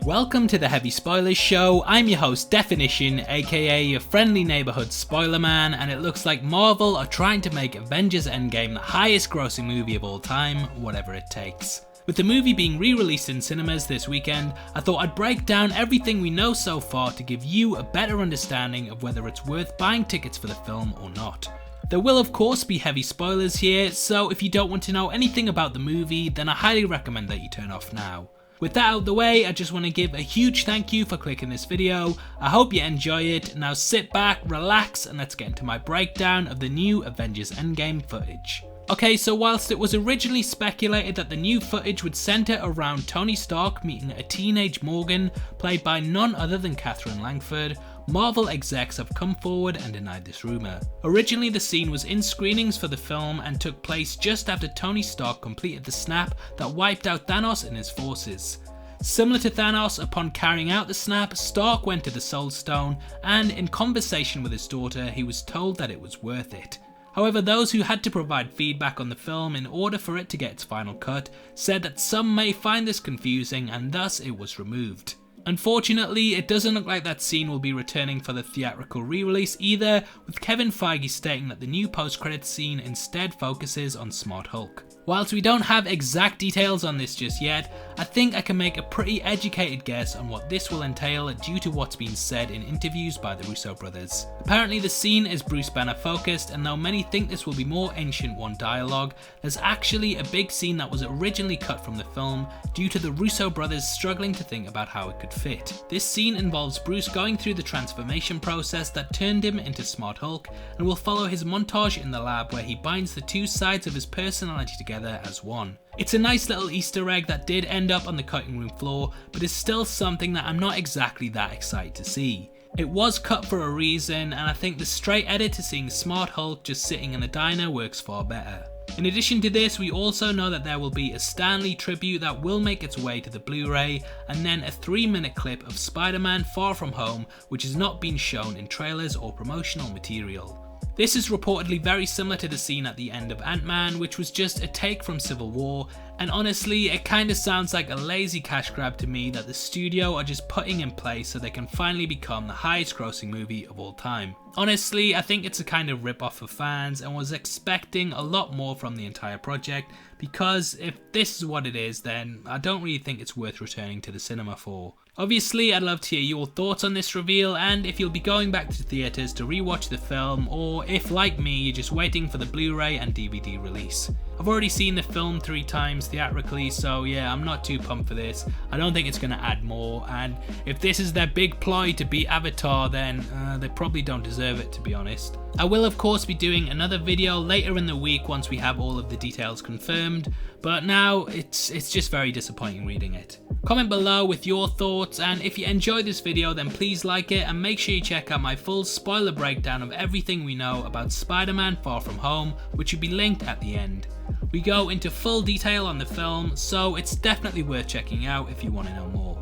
Welcome to the Heavy Spoilers Show. I'm your host Definition, aka your friendly neighbourhood spoiler man, and it looks like Marvel are trying to make Avengers Endgame the highest grossing movie of all time, whatever it takes. With the movie being re-released in cinemas this weekend, I thought I'd break down everything we know so far to give you a better understanding of whether it's worth buying tickets for the film or not. There will of course be heavy spoilers here, so if you don't want to know anything about the movie, then I highly recommend that you turn off now. With that out of the way, I just want to give a huge thank you for clicking this video. I hope you enjoy it. Now sit back, relax, and let's get into my breakdown of the new Avengers Endgame footage. Okay, so whilst it was originally speculated that the new footage would centre around Tony Stark meeting a teenage Morgan, played by none other than Catherine Langford, Marvel execs have come forward and denied this rumour. Originally the scene was in screenings for the film and took place just after Tony Stark completed the snap that wiped out Thanos and his forces. Similar to Thanos, upon carrying out the snap, Stark went to the Soul Stone and in conversation with his daughter he was told that it was worth it. However, those who had to provide feedback on the film in order for it to get its final cut said that some may find this confusing and thus it was removed. Unfortunately, it doesn't look like that scene will be returning for the theatrical re-release either, with Kevin Feige stating that the new post-credits scene instead focuses on Smart Hulk. Whilst we don't have exact details on this just yet, I think I can make a pretty educated guess on what this will entail due to what's been said in interviews by the Russo brothers. Apparently the scene is Bruce Banner focused, and though many think this will be more Ancient One dialogue, there's actually a big scene that was originally cut from the film due to the Russo brothers struggling to think about how it could fit. This scene involves Bruce going through the transformation process that turned him into Smart Hulk, and will follow his montage in the lab where he binds the two sides of his personality together as one. It's a nice little Easter egg that did end up on the cutting room floor, but is still something that I'm not exactly that excited to see. It was cut for a reason, and I think the straight edit to seeing Smart Hulk just sitting in a diner works far better. In addition to this, we also know that there will be a Stan Lee tribute that will make its way to the Blu-ray, and then a 3-minute clip of Spider-Man Far From Home, which has not been shown in trailers or promotional material. This is reportedly very similar to the scene at the end of Ant-Man, which was just a take from Civil War, and honestly it kinda sounds like a lazy cash grab to me that the studio are just putting in place so they can finally become the highest grossing movie of all time. Honestly, I think it's a kind of rip-off for fans and was expecting a lot more from the entire project, because if this is what it is, then I don't really think it's worth returning to the cinema for. Obviously, I'd love to hear your thoughts on this reveal, and if you'll be going back to theatres to rewatch the film, or if like me you're just waiting for the Blu-ray and DVD release. I've already seen the film 3 times theatrically, so yeah, I'm not too pumped for this. I don't think it's going to add more, and if this is their big ploy to beat Avatar, then they probably don't deserve it, to be honest. I will of course be doing another video later in the week once we have all of the details confirmed, but now it's just very disappointing reading it. Comment below with your thoughts, and if you enjoyed this video then please like it, and make sure you check out my full spoiler breakdown of everything we know about Spider-Man Far From Home, which will be linked at the end. We go into full detail on the film, so it's definitely worth checking out if you want to know more.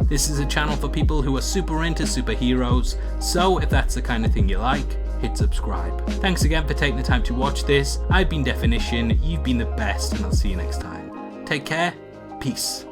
This is a channel for people who are super into superheroes, so if that's the kind of thing you like, hit subscribe. Thanks again for taking the time to watch this. I've been Definition, you've been the best, and I'll see you next time. Take care, peace.